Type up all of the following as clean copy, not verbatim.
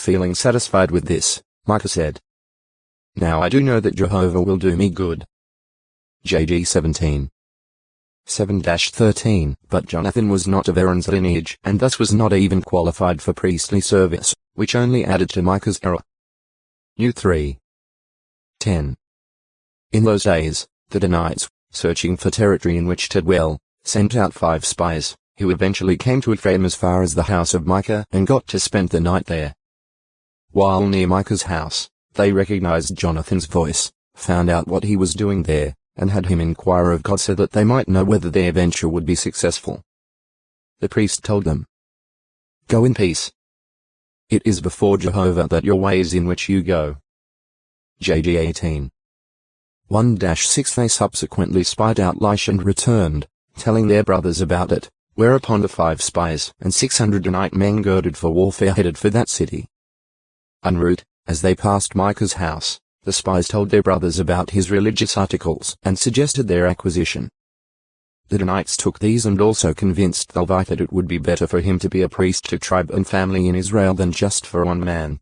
feeling satisfied with this, Micah said, "Now I do know that Jehovah will do me good." JG 17. 7-13, but Jonathan was not of Aaron's lineage and thus was not even qualified for priestly service, which only added to Micah's error. New 3. 10. In those days, the Danites, searching for territory in which to dwell, sent out 5 spies, who eventually came to Ephraim as far as the house of Micah and got to spend the night there. While near Micah's house, they recognized Jonathan's voice, found out what he was doing there, and had him inquire of God so that they might know whether their venture would be successful. The priest told them, "Go in peace. It is before Jehovah that your ways in which you go." JG 18. 1-6 They subsequently spied out Laish and returned, telling their brothers about it, whereupon the 5 spies and 600 Danite men girded for warfare headed for that city. En route, as they passed Micah's house, the spies told their brothers about his religious articles and suggested their acquisition. The Danites took these and also convinced the Levite that it would be better for him to be a priest to tribe and family in Israel than just for one man.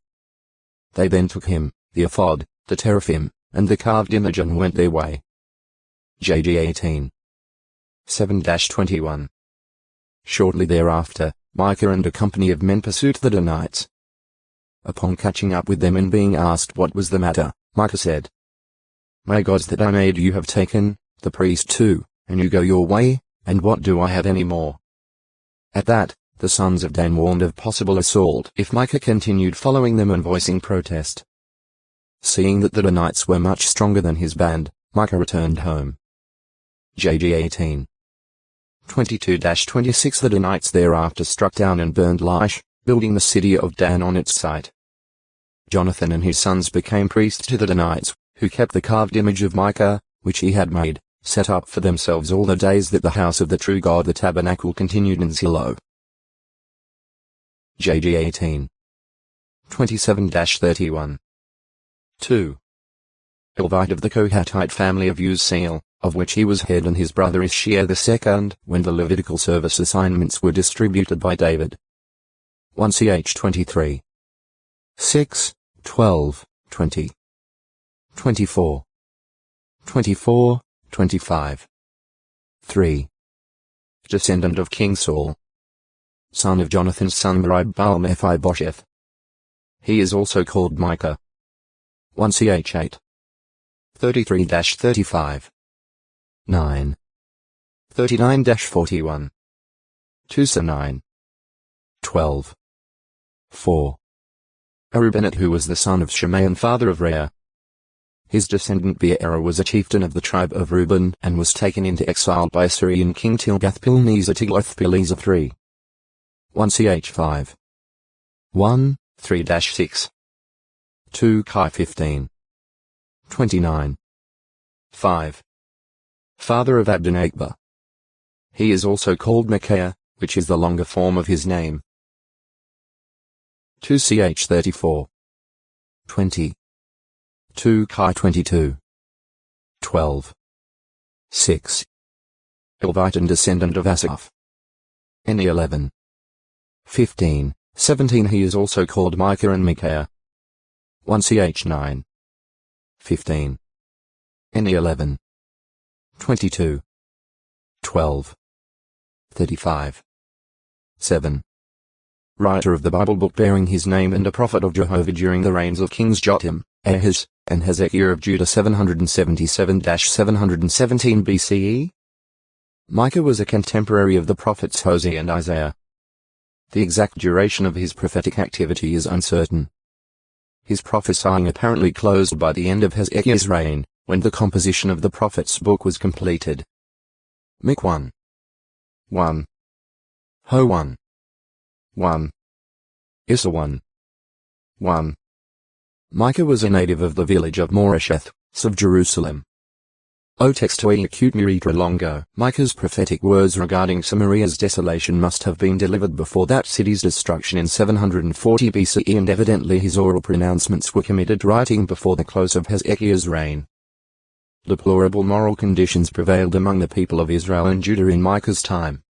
They then took him, the ephod, the teraphim, and the carved image and went their way. JG 18. 7-21. Shortly thereafter, Micah and a company of men pursued the Danites. Upon catching up with them and being asked what was the matter, Micah said, "My gods that I made you have taken, the priest too, and you go your way, and what do I have any more?" At that, the sons of Dan warned of possible assault if Micah continued following them and voicing protest. Seeing that the Danites were much stronger than his band, Micah returned home. JG 18. 22-26 The Danites thereafter struck down and burned Laish, building the city of Dan on its site. Jonathan and his sons became priests to the Danites, who kept the carved image of Micah, which he had made, set up for themselves all the days that the house of the true God the tabernacle continued in Shiloh. JG 18. 27-31. 2. A Levite of the Kohathite family of Uzziel, of which he was head, and his brother Ishia II, when the Levitical service assignments were distributed by David. 1 Ch 23. 6, 12, 20. 24. 24, 25. 3. Descendant of King Saul, son of Jonathan's son Merib-Baal-Mephibosheth. He is also called Micah. 1 Ch 8. 33-35. 9. 39-41. 2 Sa 9. 12. 4. A Reubenite who was the son of Shimei and father of Rhea. His descendant Beerah was a chieftain of the tribe of Reuben and was taken into exile by Assyrian king Tilgath-Pilneser Tiglath-Pileser III. 1 Ch 5. 1, 3-6. 2 Chi 15. 29. 5. Father of Abdon-Agba. He is also called Micaiah, which is the longer form of his name. 2 Ch 34. 20. 2 Chi 22. 12. 6. Levite and descendant of Asaph. Any 11. 15, 17 He is also called Micah and Micaiah. 1 Ch 9. 15. Any 11. 22. 12. 35. 7. Writer of the Bible book bearing his name and a prophet of Jehovah during the reigns of kings Jotham, Ahaz, and Hezekiah of Judah 777-717 BCE. Micah was a contemporary of the prophets Hosea and Isaiah. The exact duration of his prophetic activity is uncertain. His prophesying apparently closed by the end of Hezekiah's reign, when the composition of the prophet's book was completed. Mic 1. 1. Ho 1. 1. Issa 1. 1. Micah was a native of the village of Moresheth, of Jerusalem. O textoi acute miritra longo. Micah's prophetic words regarding Samaria's desolation must have been delivered before that city's destruction in 740 BCE, and evidently his oral pronouncements were committed writing before the close of Hezekiah's reign. Deplorable moral conditions prevailed among the people of Israel and Judah in Micah's time.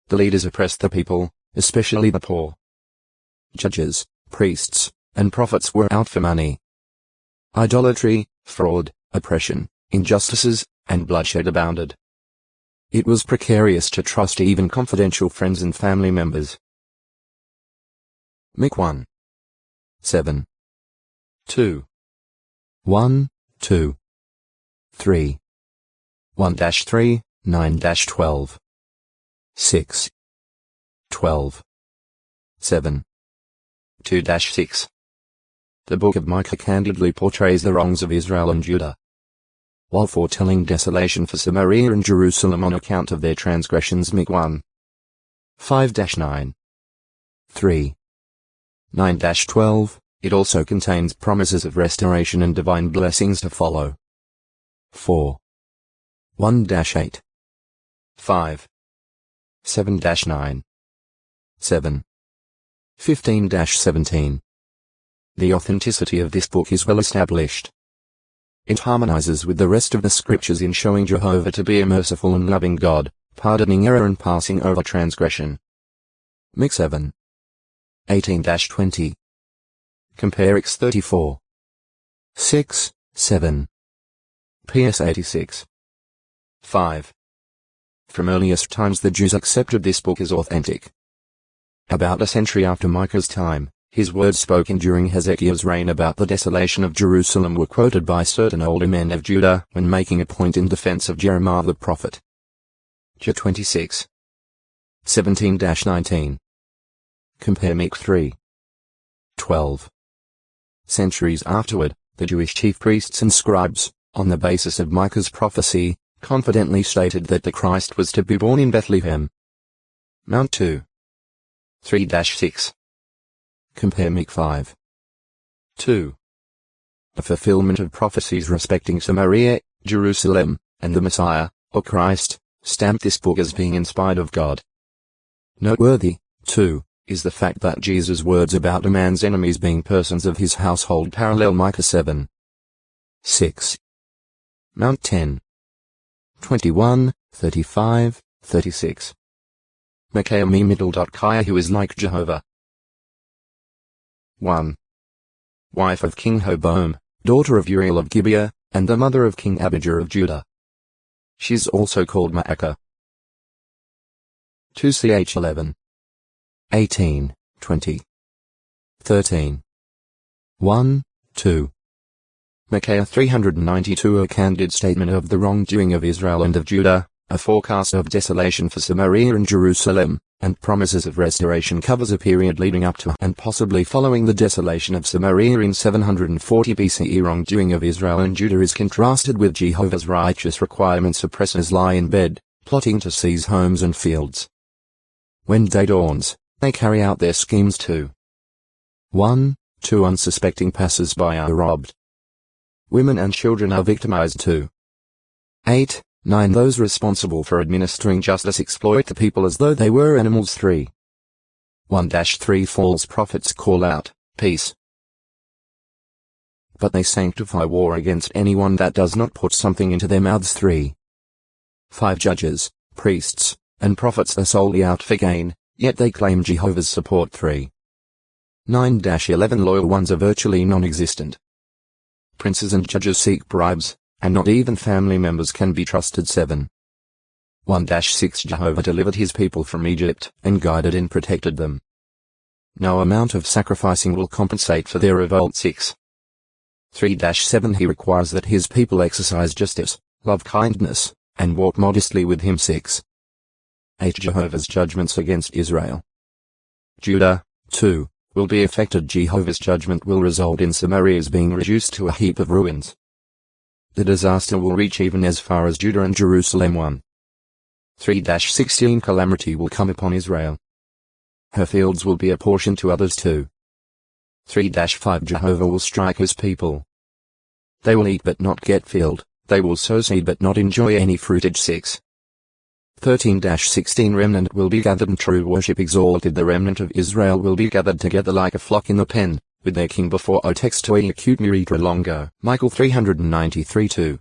The leaders oppressed the people, especially the poor. Judges priests, and prophets were out for money. Idolatry, fraud, oppression, injustices, and bloodshed abounded. It was precarious to trust even confidential friends and family members. Mic 1. 7. 2. 1, 2. 3. 1-3, 9-12. 6. 12. 7. 2-6. The Book of Micah candidly portrays the wrongs of Israel and Judah, while foretelling desolation for Samaria and Jerusalem on account of their transgressions. Mic 1. 5-9. 3. 9-12, it also contains promises of restoration and divine blessings to follow. 4. 1-8. 5. 7-9. 7. 15-17. The authenticity of this book is well established. It harmonizes with the rest of the scriptures in showing Jehovah to be a merciful and loving God, pardoning error and passing over transgression. Mic 7. 18-20. Compare X 34. 6, 7. PS 86. 5. From earliest times the Jews accepted this book as authentic. About a century after Micah's time, his words spoken during Hezekiah's reign about the desolation of Jerusalem were quoted by certain older men of Judah when making a point in defense of Jeremiah the prophet. J 26. 17-19. Compare Mic 3. 12. Centuries afterward, the Jewish chief priests and scribes, on the basis of Micah's prophecy, confidently stated that the Christ was to be born in Bethlehem. Mount 2. 3-6. Compare Mic 5. 2. A fulfillment of prophecies respecting Samaria, Jerusalem, and the Messiah, or Christ, stamped this book as being inspired of God. Noteworthy, too, is the fact that Jesus' words about a man's enemies being persons of his household parallel Micah 7. 6. Mount 10. 21, 35, 36. Micaiah me middle. Who is like Jehovah. 1. Wife of King Hoboam, daughter of Uriel of Gibeah, and the mother of King Abijah of Judah. She's also called Maacah. 2 Ch 11. 18, 20. 13. 1, 2. Micaiah 392. A candid statement of the wrongdoing of Israel and of Judah, a forecast of desolation for Samaria and Jerusalem, and promises of restoration covers a period leading up to and possibly following the desolation of Samaria in 740 BCE. Wrongdoing of Israel and Judah is contrasted with Jehovah's righteous requirements. Oppressors lie in bed, plotting to seize homes and fields. When day dawns, they carry out their schemes too. 1, 2 Unsuspecting passers-by are robbed. Women and children are victimized too. 8, 9 Those responsible for administering justice exploit the people as though they were animals. 3. 1-3 False prophets call out, peace. But they sanctify war against anyone that does not put something into their mouths. 3. 5 Judges, priests, and prophets are solely out for gain, yet they claim Jehovah's support. 3. 9-11 Loyal ones are virtually non-existent. Princes and judges seek bribes, and not even family members can be trusted. 7. 1-6 Jehovah delivered his people from Egypt, and guided and protected them. No amount of sacrificing will compensate for their revolt. 6. 3-7 He requires that his people exercise justice, love kindness, and walk modestly with him. 6. 8 Jehovah's judgments against Israel. Judah, too, will be affected. Jehovah's judgment will result in Samaria's being reduced to a heap of ruins. The disaster will reach even as far as Judah and Jerusalem. 1. 3-16 Calamity will come upon Israel. Her fields will be apportioned to others too. 3-5 Jehovah will strike his people. They will eat but not get filled, they will sow seed but not enjoy any fruitage. 6. 13-16 Remnant will be gathered and true worship exalted. The remnant of Israel will be gathered together like a flock in the pen, with their king before. O text to acute miritra longo. Michael 393-2.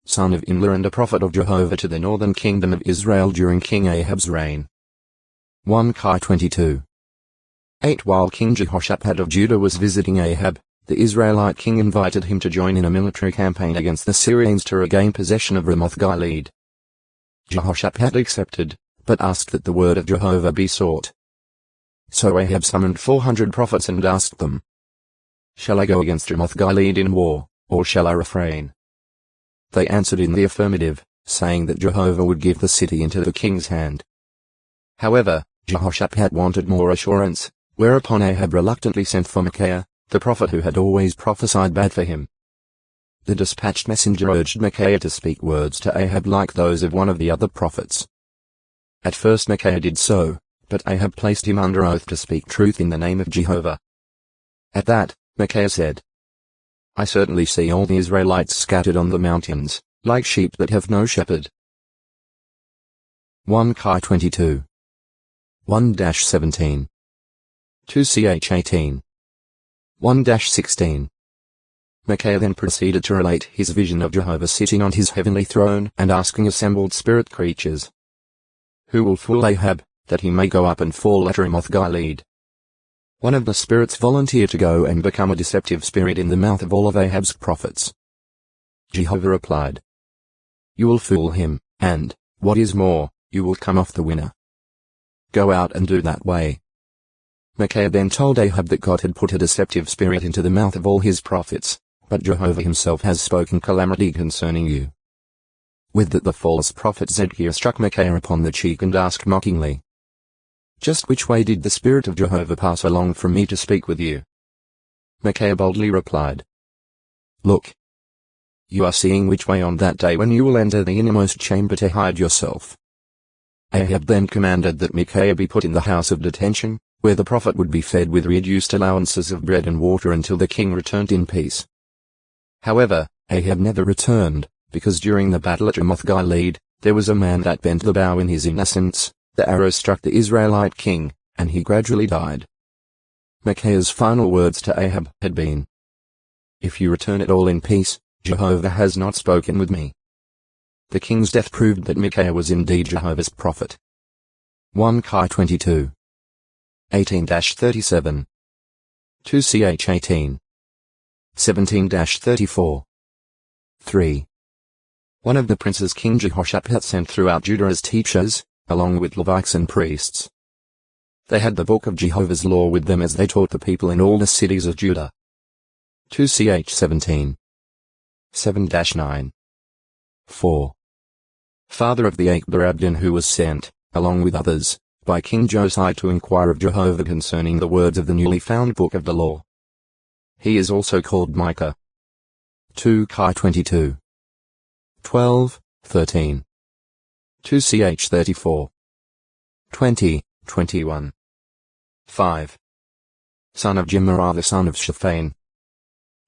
Son of Imlah and a prophet of Jehovah to the northern kingdom of Israel during King Ahab's reign. 1 Chi 22. 8. While King Jehoshaphat of Judah was visiting Ahab, the Israelite king invited him to join in a military campaign against the Syrians to regain possession of Ramoth-Gilead. Jehoshaphat accepted, but asked that the word of Jehovah be sought. So Ahab summoned 400 prophets and asked them, "Shall I go against Ramoth-Gilead in war, or shall I refrain?" They answered in the affirmative, saying that Jehovah would give the city into the king's hand. However, Jehoshaphat wanted more assurance, whereupon Ahab reluctantly sent for Micaiah, the prophet who had always prophesied bad for him. The dispatched messenger urged Micaiah to speak words to Ahab like those of one of the other prophets. At first Micaiah did so, but Ahab placed him under oath to speak truth in the name of Jehovah. At that, Micaiah said, "I certainly see all the Israelites scattered on the mountains, like sheep that have no shepherd." 1 Chi 22. 1-17. 2 Ch 18. 1-16. Micaiah then proceeded to relate his vision of Jehovah sitting on his heavenly throne and asking assembled spirit creatures, "Who will fool Ahab, that he may go up and fall at Ramoth-Gilead?" One of the spirits volunteered to go and become a deceptive spirit in the mouth of all of Ahab's prophets. Jehovah replied, "You will fool him, and, what is more, you will come off the winner. Go out and do that way." Micaiah then told Ahab that God had put a deceptive spirit into the mouth of all his prophets, but Jehovah himself has spoken calamity concerning you. With that the false prophet Zedekiah struck Micaiah upon the cheek and asked mockingly, "Just which way did the Spirit of Jehovah pass along from me to speak with you?" Micaiah boldly replied, "Look. You are seeing which way on that day when you will enter the innermost chamber to hide yourself." Ahab then commanded that Micaiah be put in the house of detention, where the prophet would be fed with reduced allowances of bread and water until the king returned in peace. However, Ahab never returned, because during the battle at Ramoth-Gilead, there was a man that bent the bow in his innocence. The arrow struck the Israelite king, and he gradually died. Micaiah's final words to Ahab had been, "If you return at all in peace, Jehovah has not spoken with me." The king's death proved that Micaiah was indeed Jehovah's prophet. 1 Chi 22. 18-37. 2 Ch 18. 17-34. 3. One of the princes King Jehoshaphat sent throughout Judah as teachers, along with Levites and priests. They had the book of Jehovah's law with them as they taught the people in all the cities of Judah. 2 Ch 17. 7-9. 4. Father of the Akbar who was sent, along with others, by King Josiah to inquire of Jehovah concerning the words of the newly found book of the law. He is also called Micah. 2 Chi 22. 12, 13. 2 Ch 34. 20, 21. 5. Son of Gemariah the son of Shaphan.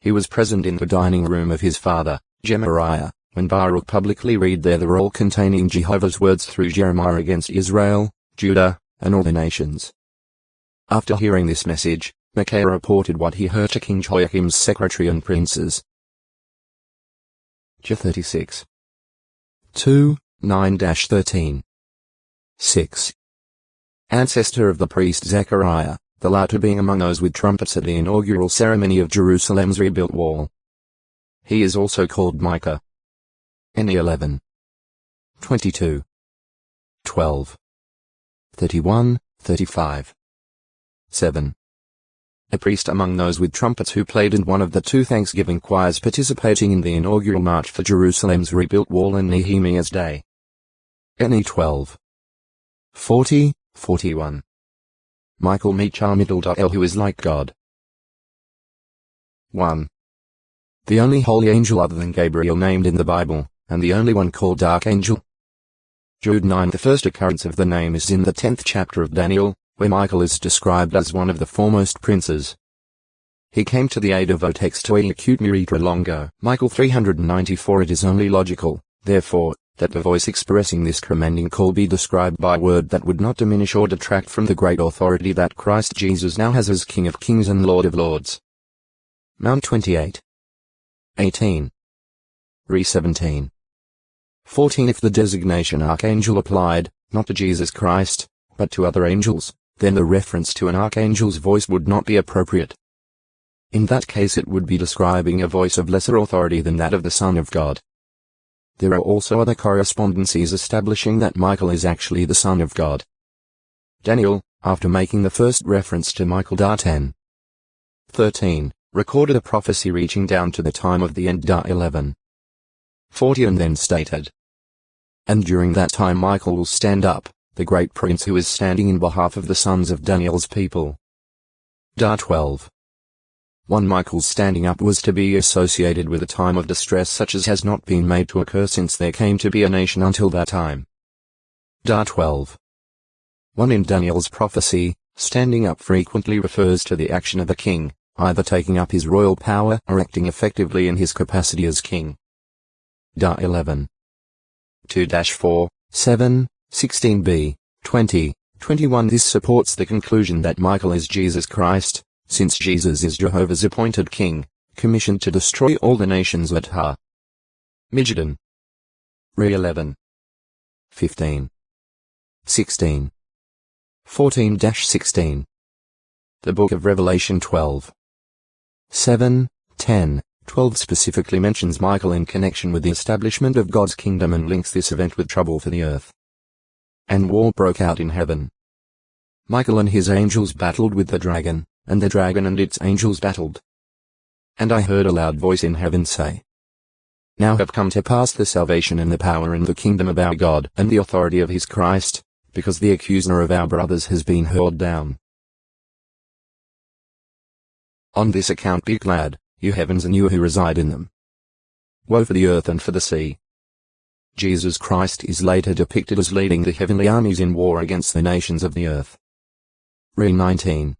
He was present in the dining room of his father, Gemariah, when Baruch publicly read there the roll containing Jehovah's words through Jeremiah against Israel, Judah, and all the nations. After hearing this message, Micaiah reported what he heard to King Jehoiakim's secretary and princes. 36. 2, 9-13. 6. Ancestor of the priest Zechariah, the latter being among those with trumpets at the inaugural ceremony of Jerusalem's rebuilt wall. He is also called Micah. N 11. 22. 12. 31, 35. 7. A priest among those with trumpets who played in one of the two thanksgiving choirs participating in the inaugural march for Jerusalem's rebuilt wall in Nehemiah's day. NE 12. 40, 41. Michael Middle. Who is like God. 1. The only holy angel other than Gabriel named in the Bible, and the only one called Archangel. Jude 9. The first occurrence of the name is in the 10th chapter of Daniel, where Michael is described as one of the foremost princes. He came to the aid of Otex to acute Miritra Longo. Michael 394. It is only logical, therefore, that the voice expressing this commanding call be described by a word that would not diminish or detract from the great authority that Christ Jesus now has as King of Kings and Lord of Lords. Mount 28. 18. Re 17. 14. If the designation Archangel applied, not to Jesus Christ, but to other angels, then the reference to an archangel's voice would not be appropriate. In that case it would be describing a voice of lesser authority than that of the Son of God. There are also other correspondencies establishing that Michael is actually the Son of God. Daniel, after making the first reference to Michael 10:13, recorded a prophecy reaching down to the time of the end 11:40 and then stated, "And during that time Michael will stand up, the great prince who is standing in behalf of the sons of Daniel's people." 12:1 Michael's standing up was to be associated with a time of distress such as has not been made to occur since there came to be a nation until that time. 12:1 In Daniel's prophecy, standing up frequently refers to the action of a king, either taking up his royal power or acting effectively in his capacity as king. 11. 2-4, 7, 16b, 20, 21 This supports the conclusion that Michael is Jesus Christ, since Jesus is Jehovah's appointed king, commissioned to destroy all the nations at Ha-Magedon. Re 11. 15. 16. 14-16. The Book of Revelation 12. 7, 10, 12 specifically mentions Michael in connection with the establishment of God's kingdom and links this event with trouble for the earth. And war broke out in heaven. Michael and his angels battled with the dragon, and the dragon and its angels battled. And I heard a loud voice in heaven say, "Now have come to pass the salvation and the power and the kingdom of our God and the authority of his Christ, because the accuser of our brothers has been hurled down. On this account be glad, you heavens and you who reside in them. Woe for the earth and for the sea." Jesus Christ is later depicted as leading the heavenly armies in war against the nations of the earth. Re 19.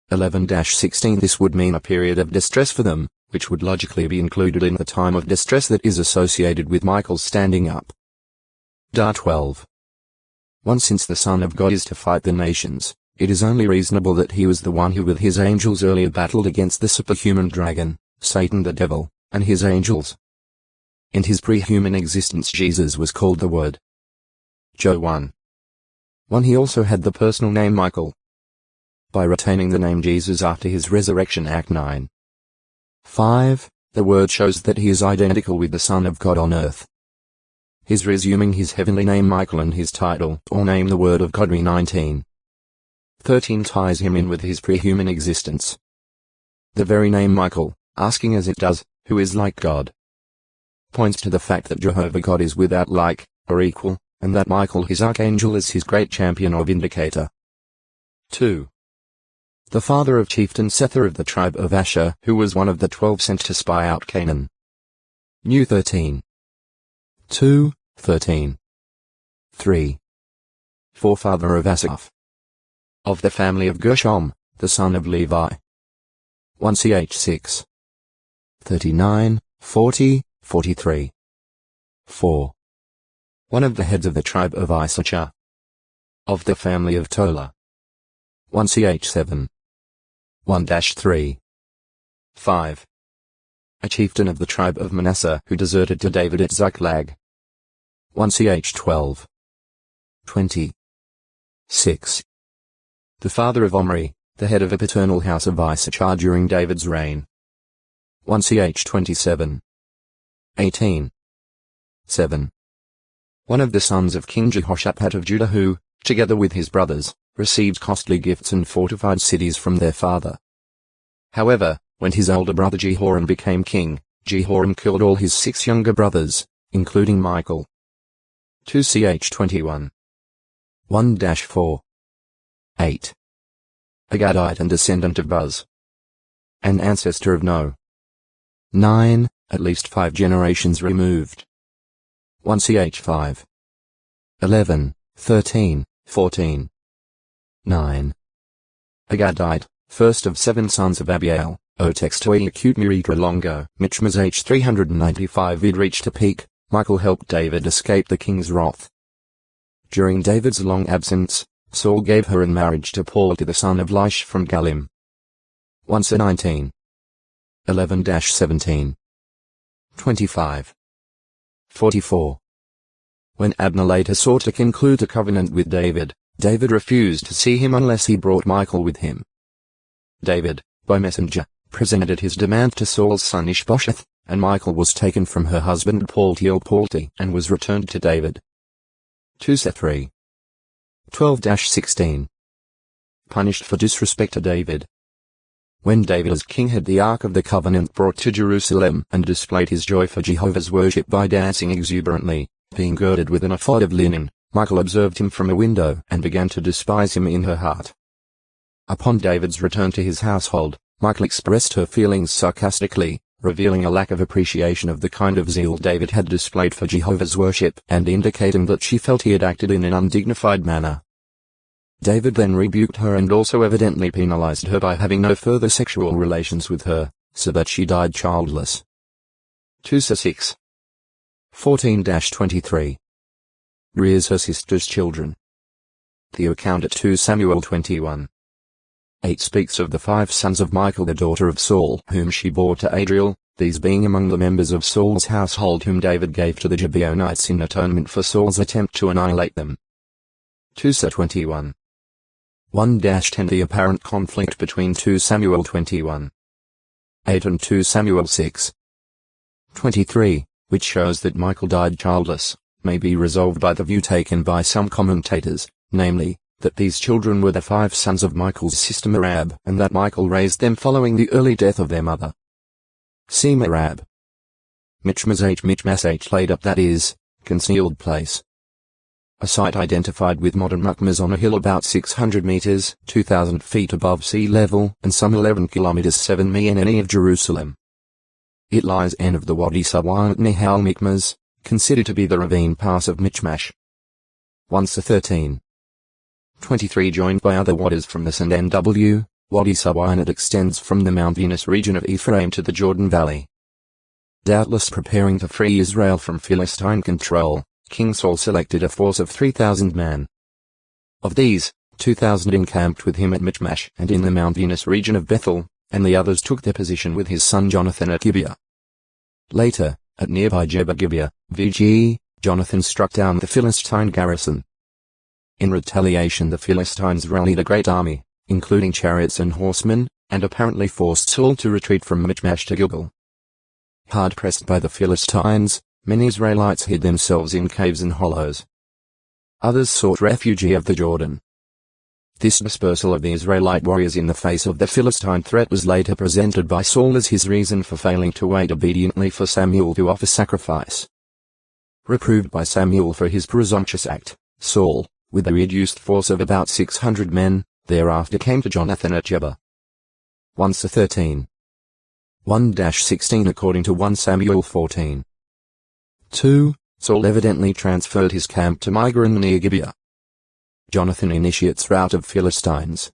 11-16 This would mean a period of distress for them, which would logically be included in the time of distress that is associated with Michael's standing up. 12. Since the Son of God is to fight the nations, it is only reasonable that he was the one who with his angels earlier battled against the superhuman dragon, Satan the devil, and his angels. In his pre-human existence Jesus was called the Word. Job 1. He also had the personal name Michael. By retaining the name Jesus after his resurrection Act 9. 5, the Word shows that he is identical with the Son of God on earth. His resuming his heavenly name Michael and his title or name the Word of God Re 19. 13 ties him in with his pre-human existence. The very name Michael, asking as it does, who is like God, points to the fact that Jehovah God is without like, or equal, and that Michael his archangel is his great champion or vindicator. 2. The father of chieftain Sether of the tribe of Asher, who was one of the 12 sent to spy out Canaan. New 13. 2, 13. 3. Forefather of Asaph. Of the family of Gershom, the son of Levi. 1 Ch 6. 39, 40, 43. 4. One of the heads of the tribe of Issachar. Of the family of Tola. 1 Ch 7. 1-3. 5. A chieftain of the tribe of Manasseh who deserted to David at Ziklag. 1 Ch 12. 20. 6. The father of Omri, the head of a paternal house of Issachar during David's reign. 1 Ch 27. 18. 7. One of the sons of King Jehoshaphat of Judah who, together with his brothers, received costly gifts and fortified cities from their father. However, when his older brother Jehoram became king, Jehoram killed all his 6 younger brothers, including Michael. 2 Ch 21. 1-4. 8. A Gadite and descendant of Buz. An ancestor of No. 9, at least 5 generations removed. 1 Ch 5. 11, 13, 14. 9. A Gadite, first of 7 sons of Abiel, O textoi acute miritra longo, Michmas H 395 Vid reached a peak. Michael helped David escape the king's wrath. During David's long absence, Saul gave her in marriage to Paul to the son of Laish from Galim. 1 19. 11-17. 25. 44. When Abner later sought to conclude a covenant with David, David refused to see him unless he brought Michal with him. David, by messenger, presented his demand to Saul's son Ishbosheth, and Michal was taken from her husband Palti and was returned to David. 2-3. 12-16. Punished for disrespect to David. When David as king had the Ark of the Covenant brought to Jerusalem and displayed his joy for Jehovah's worship by dancing exuberantly, being girded with an ephod of linen, Michal observed him from a window and began to despise him in her heart. Upon David's return to his household, Michal expressed her feelings sarcastically, revealing a lack of appreciation of the kind of zeal David had displayed for Jehovah's worship and indicating that she felt he had acted in an undignified manner. David then rebuked her and also evidently penalized her by having no further sexual relations with her, so that she died childless. 2-6. 14-23. Rears her sister's children. The account at 2 Samuel 21. 8 speaks of the 5 sons of Michal the daughter of Saul whom she bore to Adriel, these being among the members of Saul's household whom David gave to the Gibeonites in atonement for Saul's attempt to annihilate them. 2-21. 1-10 The apparent conflict between 2 Samuel 21. 8 and 2 Samuel 6. 23, which shows that Michal died childless, may be resolved by the view taken by some commentators, namely, that these children were the 5 sons of Michal's sister Merab and that Michal raised them following the early death of their mother. See Merab. Michmash laid up, that is, concealed place. A site identified with modern Mukhmas on a hill about 600 meters, 2,000 feet above sea level, and some 11 kilometers 7 mi of Jerusalem. It lies end of the Wadi Sawanat near Hal Mikmas, considered to be the ravine pass of Michmash. 1-13. 23 Joined by other wadis from the Sand NW, Wadi Sawanat extends from the Mount Venus region of Ephraim to the Jordan Valley. Doubtless preparing to free Israel from Philistine control, King Saul selected a force of 3,000 men. Of these, 2,000 encamped with him at Michmash and in the Mount Venus region of Bethel, and the others took their position with his son Jonathan at Gibeah. Later, at nearby Gibeah, VG, Jonathan struck down the Philistine garrison. In retaliation the Philistines rallied a great army, including chariots and horsemen, and apparently forced Saul to retreat from Michmash to Gilgal. Hard pressed by the Philistines, many Israelites hid themselves in caves and hollows. Others sought refuge of the Jordan. This dispersal of the Israelite warriors in the face of the Philistine threat was later presented by Saul as his reason for failing to wait obediently for Samuel to offer sacrifice. Reproved by Samuel for his presumptuous act, Saul, with a reduced force of about 600 men, thereafter came to Jonathan at Gibeah. 1-13. 1-16 According to 1 Samuel 14. 2. Saul evidently transferred his camp to Migron near Gibeah. Jonathan initiates rout of Philistines.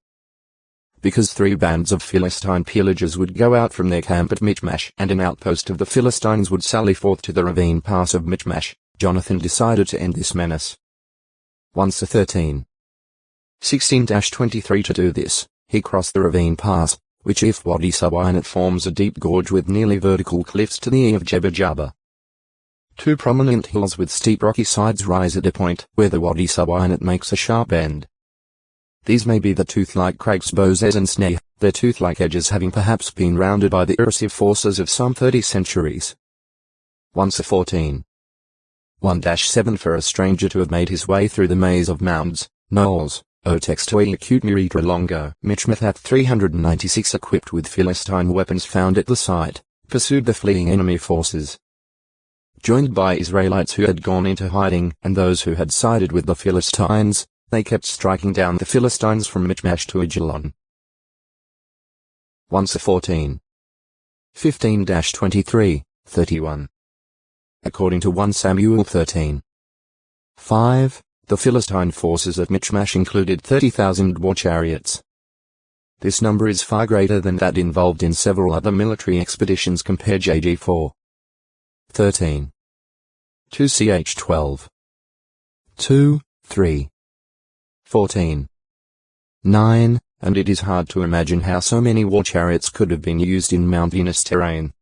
Because 3 bands of Philistine pillagers would go out from their camp at Michmash and an outpost of the Philistines would sally forth to the ravine pass of Michmash, Jonathan decided to end this menace. 1-13. 16-23 To do this, he crossed the ravine pass, which if Wadi Sawanat forms a deep gorge with nearly vertical cliffs to the east of Jebel. 2 prominent hills with steep rocky sides rise at a point where the Wadi Sawanat makes a sharp bend. These may be the tooth-like crags Bozez and Sneh, their tooth-like edges having perhaps been rounded by the erosive forces of some 30 centuries. 1-14. 1-7 For a stranger to have made his way through the maze of mounds, knolls, Otextoi acute Muritra Longo, Michmethat 396 equipped with Philistine weapons found at the site, pursued the fleeing enemy forces. Joined by Israelites who had gone into hiding and those who had sided with the Philistines, they kept striking down the Philistines from Michmash to Ajalon. 1-14. 15-23, 31. According to 1 Samuel 13. 5. The Philistine forces at Michmash included 30,000 war chariots. This number is far greater than that involved in several other military expeditions compared JG 4. 13. 2ch12. 2, 3. 14. 9, and it is hard to imagine how so many war chariots could have been used in Mount Venus terrain.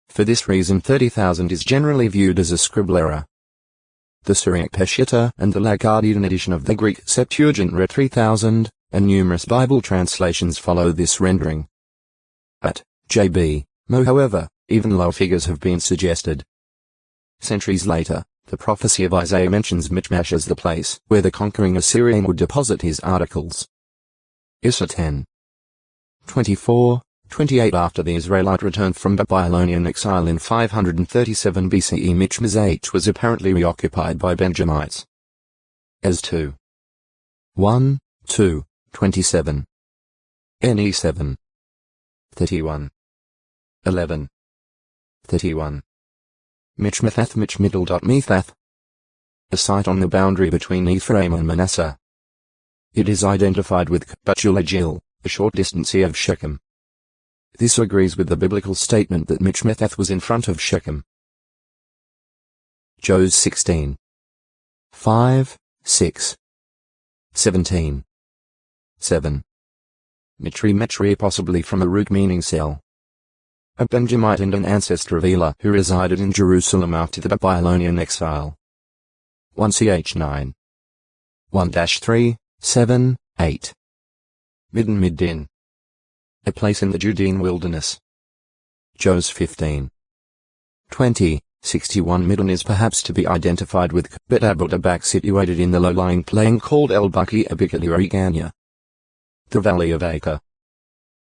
For this reason 30,000 is generally viewed as a scribble error. the Syriac Peshitta and the Lacardian edition of the Greek Septuagint read 3000, and numerous Bible translations follow this rendering. At J.B. Mo, however, even lower figures have been suggested. Centuries later, the prophecy of Isaiah mentions Michmash as the place where the conquering Assyrian would deposit his articles. Issa 10. 24-28 After the Israelite returned from Babylonian exile in 537 BCE, Michmash was apparently reoccupied by Benjamites. As 2. 1-2, 27. NE 7. 31. 11. 31. Michmethath Michmiddle.Methath. A site on the boundary between Ephraim and Manasseh. It is identified with Batulagil, a short distance east of Shechem. This agrees with the biblical statement that Michmethath was in front of Shechem. Jos 16. 5, 6. 17. 7. Mitri possibly from a root meaning cell. A Benjamite and an ancestor of Elah who resided in Jerusalem after the Babylonian exile. 1 Ch 9. 1-3, 7, 8. Middin. A place in the Judean wilderness. Jos 15. 20, 61 Middin is perhaps to be identified with Bet Abudabak, situated in the low-lying plain called El Baki Abikaduriganya. The Valley of Acre.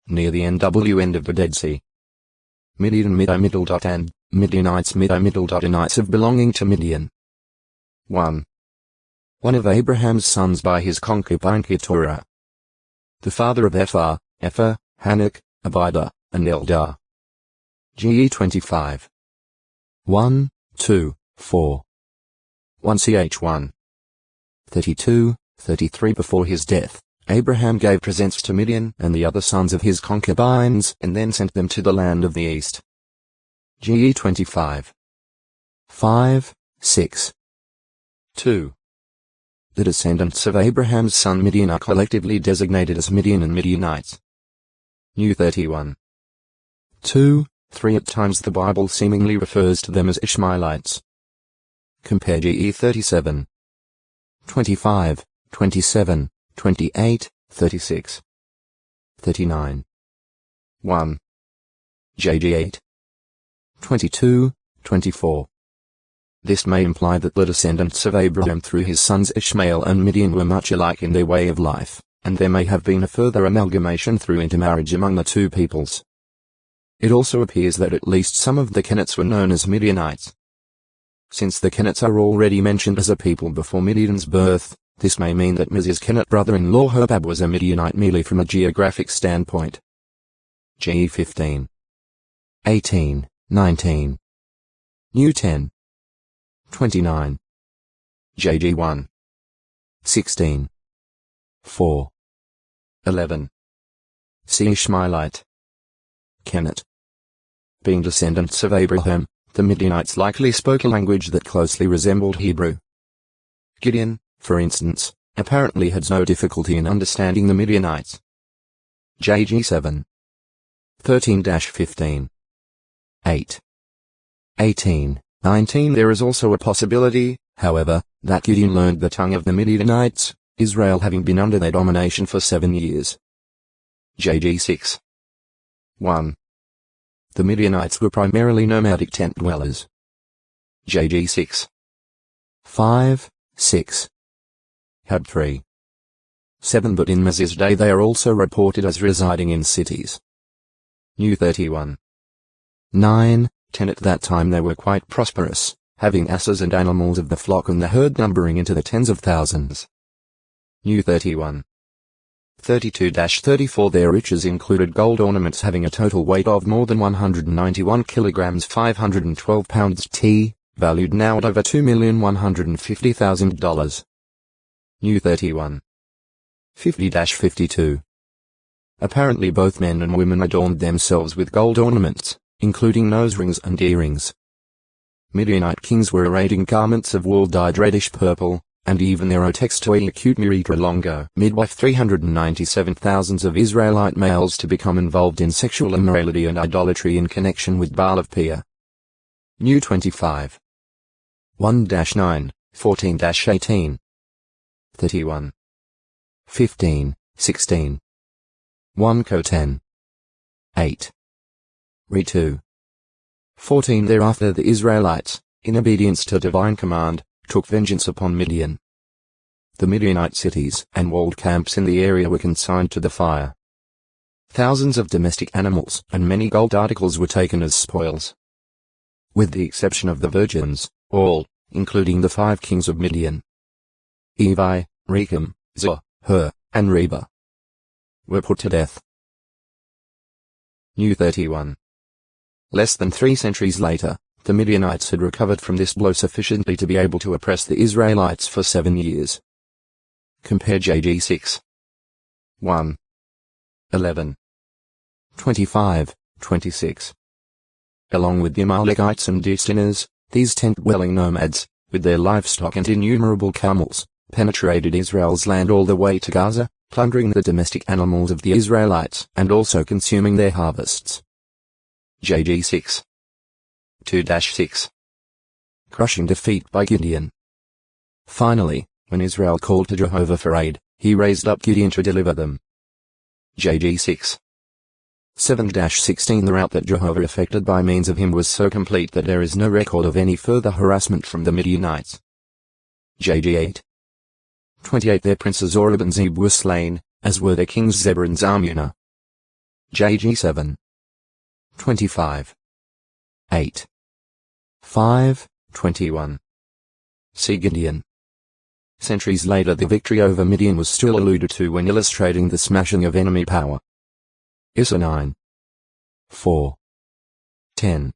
Near the NW end of the Dead Sea. Midian Middle. And Midianites Middle.Anites of belonging to Midian. 1. One of Abraham's sons by his concubine Keturah. The father of Ephah, Hanok, Abida, and Eldar. GE 25. 1, 2, 4. 1 Ch 1. 32, 33 Before his death, Abraham gave presents to Midian and the other sons of his concubines and then sent them to the land of the east. GE 25. 5, 6. 2. The descendants of Abraham's son Midian are collectively designated as Midian and Midianites. New 31. 2, 3 At times the Bible seemingly refers to them as Ishmaelites. Compare GE 37. 25, 27, 28, 36. 39. 1. JG 8. 22, 24. This may imply that the descendants of Abraham through his sons Ishmael and Midian were much alike in their way of life, and there may have been a further amalgamation through intermarriage among the two peoples. It also appears that at least some of the Kenites were known as Midianites. Since the Kenites are already mentioned as a people before Midian's birth, this may mean that Miz's Kenite brother-in-law Hobab was a Midianite merely from a geographic standpoint. GE 15. 18, 19. New 10. 29. JG 1. 16. 4. 11. See Ishmaelite. Kenite. Being descendants of Abraham, the Midianites likely spoke a language that closely resembled Hebrew. Gideon, for instance, apparently had no difficulty in understanding the Midianites. JG 7. 13-15. 8. 18, 19 There is also a possibility, however, that Gideon learned the tongue of the Midianites, Israel having been under their domination for 7 years. JG 6. 1. The Midianites were primarily nomadic tent dwellers. JG 6. 5, 6. Hab 3. 7 But in Moses' day they are also reported as residing in cities. New 31. 9, 10 At that time they were quite prosperous, having asses and animals of the flock and the herd numbering into the tens of thousands. New 31. 32-34 Their riches included gold ornaments having a total weight of more than 191 kilograms 512 pounds t, valued now at over $2,150,000. New 31. 50-52. Apparently both men and women adorned themselves with gold ornaments, including nose rings and earrings. Midianite kings were arrayed in garments of wool dyed reddish purple, and even their otextoi acute miritra longo midwife 397 thousands of Israelite males to become involved in sexual immorality and idolatry in connection with Baal of Peor. New 25. 1-9, 14-18. 31. 15, 16. 1 Co 10. 8. Re 2. 14. Thereafter the Israelites, in obedience to divine command, took vengeance upon Midian. The Midianite cities and walled camps in the area were consigned to the fire. Thousands of domestic animals and many gold articles were taken as spoils. With the exception of the virgins, all, including the 5 kings of Midian, Evi, Rechem, Zur, Hur, and Reba, were put to death. New 31. Less than 3 centuries later, the Midianites had recovered from this blow sufficiently to be able to oppress the Israelites for 7 years. Compare JG 6. 1. 11. 25, 26. Along with the Amalekites and Distiners, these tent-dwelling nomads, with their livestock and innumerable camels, penetrated Israel's land all the way to Gaza, plundering the domestic animals of the Israelites and also consuming their harvests. JG 6. 2-6. Crushing defeat by Gideon. Finally, when Israel called to Jehovah for aid, he raised up Gideon to deliver them. JG 6. 7-16. The rout that Jehovah effected by means of him was so complete that there is no record of any further harassment from the Midianites. JG 8. 28. Their princes Oreb and Zeb were slain, as were their kings Zebah and Zalmunna. JG 7. 25. 8. 5, 21. See Gideon. Centuries later the victory over Midian was still alluded to when illustrating the smashing of enemy power. Issa 9. 4. 10.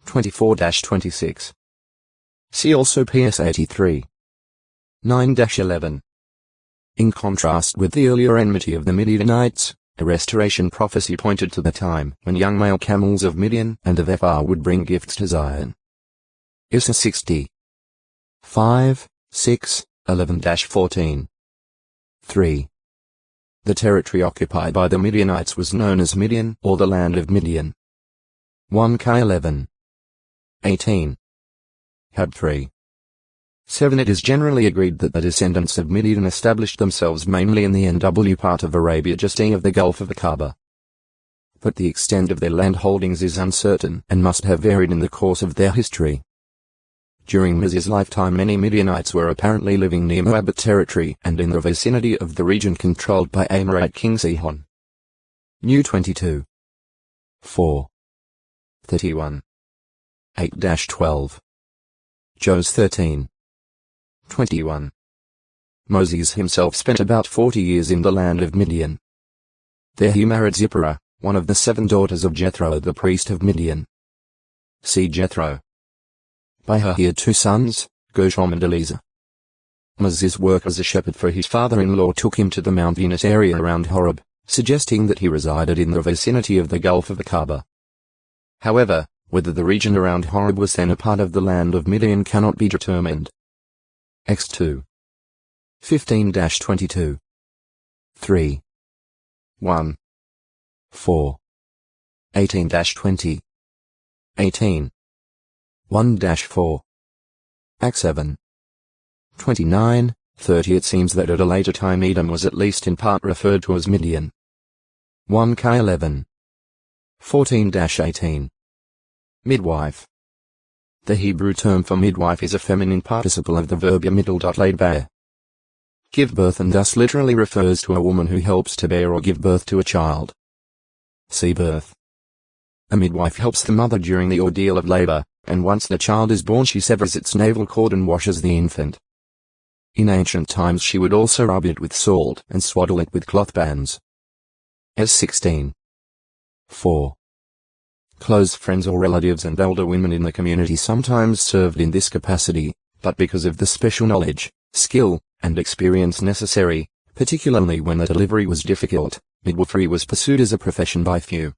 24-26. See also PS 83. 9-11. In contrast with the earlier enmity of the Midianites, a restoration prophecy pointed to the time when young male camels of Midian and of Ephah would bring gifts to Zion. Issa 60. 5, 6, 11-14. 3. The territory occupied by the Midianites was known as Midian or the land of Midian. 1 K 11. 18. Hab 3. 7. It is generally agreed that the descendants of Midian established themselves mainly in the NW part of Arabia just east of the Gulf of the Kaaba. But the extent of their land holdings is uncertain and must have varied in the course of their history. During Miz's lifetime many Midianites were apparently living near Moabite territory and in the vicinity of the region controlled by Amorite king Sihon. New 22. 4. 31. 8-12. Jos 13. 21. Moses himself spent about 40 years in the land of Midian. There he married Zipporah, one of the 7 daughters of Jethro the priest of Midian. See Jethro. By her he had 2 sons, Gershom and Eliezer. Moses' work as a shepherd for his father-in-law took him to the mountainous area around Horeb, suggesting that he resided in the vicinity of the Gulf of the Kaaba. However, whether the region around Horeb was then a part of the land of Midian cannot be determined. X2. 15-22. 3. 1. 4. 18-20. 18. 1-4. Act 7. 29, 30. It seems that at a later time Edom was at least in part referred to as Midian. 1 K 11. 14-18. Midwife. The Hebrew term for midwife is a feminine participle of the verb yamidl. Laid bear. Give birth and thus literally refers to a woman who helps to bear or give birth to a child. See birth. A midwife helps the mother during the ordeal of labor, and once the child is born she severs its navel cord and washes the infant. In ancient times she would also rub it with salt and swaddle it with cloth bands. S 16. 4. Close friends or relatives and elder women in the community sometimes served in this capacity, but because of the special knowledge, skill, and experience necessary, particularly when the delivery was difficult, midwifery was pursued as a profession by few.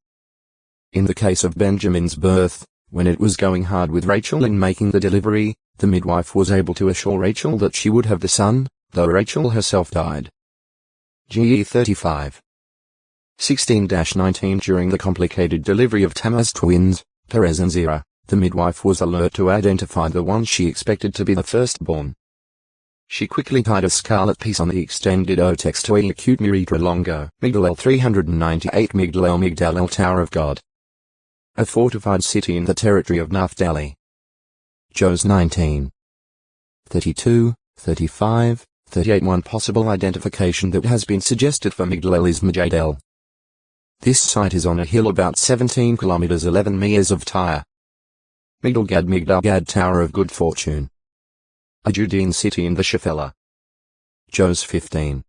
In the case of Benjamin's birth, when it was going hard with Rachel in making the delivery, the midwife was able to assure Rachel that she would have the son, though Rachel herself died. GE 35. 16-19. During the complicated delivery of Tammuz's twins, Perez and Zerah, the midwife was alert to identify the one she expected to be the firstborn. She quickly tied a scarlet piece on the extended otex to a acute Muritra Longo, Migdal 398 Migdal Tower of God. A fortified city in the territory of Naphtali. Jos 19. 32, 35, 38. One possible identification that has been suggested for Migdal is Majadel. This site is on a hill about 17 kilometers 11 miles of Tyre. Migdal Gad Tower of Good Fortune. A Judean city in the Shephelah. Jos 15.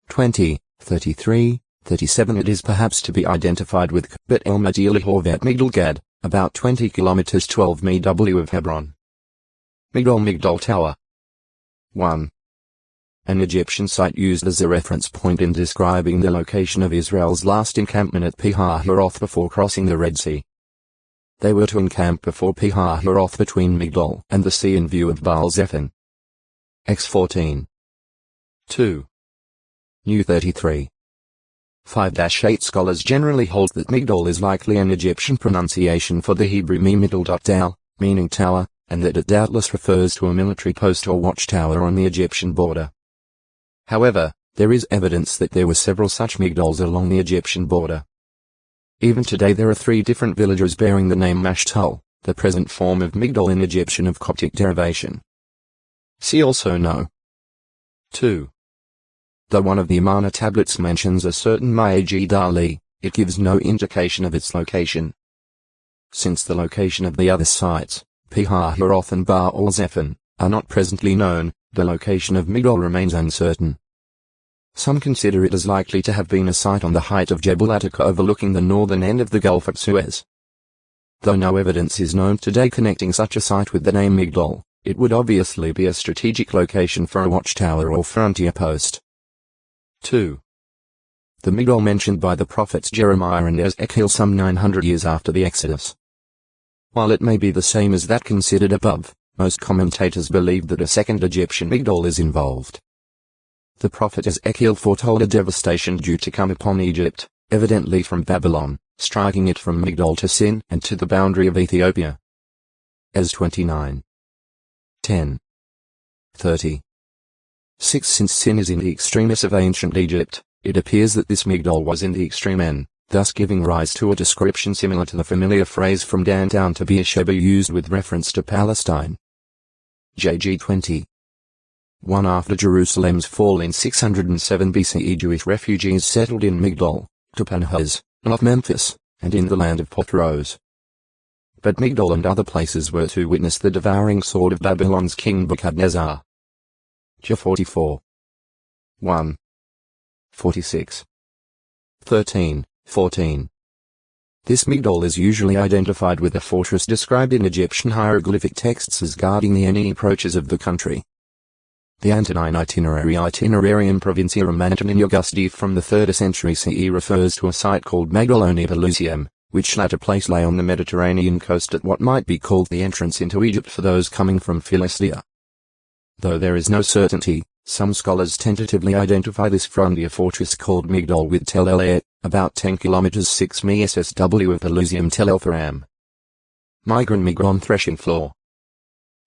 20, 33, 37. It is perhaps to be identified with Bet El Madili Horvat Migdal Gad, about 20 kilometers 12 MW of Hebron. Migdal Tower. 1. An Egyptian site used as a reference point in describing the location of Israel's last encampment at Pi-Hahiroth before crossing the Red Sea. They were to encamp before Pi-Hahiroth between Migdal and the sea in view of Baal-Zephon. X14. 2. New 33. 5-8 Scholars generally hold that Migdal is likely an Egyptian pronunciation for the Hebrew Migdal, meaning tower, and that it doubtless refers to a military post or watchtower on the Egyptian border. However, there is evidence that there were several such Migdals along the Egyptian border. Even today there are 3 different villages bearing the name Mashtal, the present form of Migdal in Egyptian of Coptic derivation. See also No. 2. Though one of the Amarna tablets mentions a certain Ma'ajid Ali, it gives no indication of its location. Since the location of the other sites, Pi-Hahiroth and Baal-Zephon, are not presently known, the location of Migdal remains uncertain. Some consider it as likely to have been a site on the height of Jebel Attica overlooking the northern end of the Gulf of Suez. Though no evidence is known today connecting such a site with the name Migdal, it would obviously be a strategic location for a watchtower or frontier post. 2. The Migdal mentioned by the prophets Jeremiah and Ezekiel some 900 years after the Exodus. While it may be the same as that considered above, most commentators believe that a second Egyptian Migdal is involved. The prophet Ezekiel foretold a devastation due to come upon Egypt, evidently from Babylon, striking it from Migdal to Sin and to the boundary of Ethiopia. Ez 29. 10. 30. 6. Since Sin is in the extremis of ancient Egypt, it appears that this Migdal was in the extreme N, thus giving rise to a description similar to the familiar phrase from Dan down to Beersheba used with reference to Palestine. JG 20. 1. After Jerusalem's fall in 607 BCE, Jewish refugees settled in Migdal, Tapanhes, not Memphis, and in the land of Patros. But Migdal and other places were to witness the devouring sword of Babylon's king Nebuchadnezzar. J 44. 1. 46. 13, 14. This Migdal is usually identified with a fortress described in Egyptian hieroglyphic texts as guarding the any approaches of the country. The Antonine Itinerarium Provinciarum Antonini Augusti from the 3rd century CE refers to a site called Magdalonia Pelusium, which latter place lay on the Mediterranean coast at what might be called the entrance into Egypt for those coming from Philistia. Though there is no certainty, some scholars tentatively identify this frontier fortress called Migdal with Tel El, about 10 kilometers 6 mi SSW of Pelusium Tel El Faram. Migron threshing floor.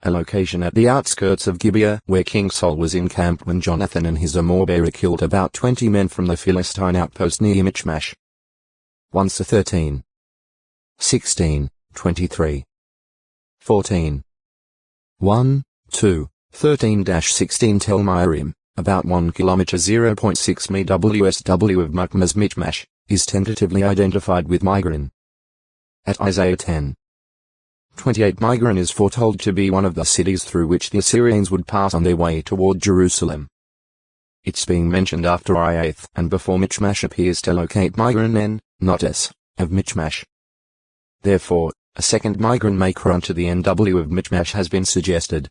A location at the outskirts of Gibeah where King Saul was in camp when Jonathan and his armor-bearer killed about 20 men from the Philistine outpost near Michmash. 1 Sa 13. 16, 23. 14. 1, 2, 13-16 Tel Mirim, about 1 kilometer 0.6 mi WSW of Mukmas Michmash, is tentatively identified with Migron. At Isaiah 10. 28 Migron is foretold to be one of the cities through which the Assyrians would pass on their way toward Jerusalem. Its being mentioned after Iath and before Michmash appears to locate Migron N, not S, of Michmash. Therefore, a second Migron maker onto the NW of Michmash has been suggested.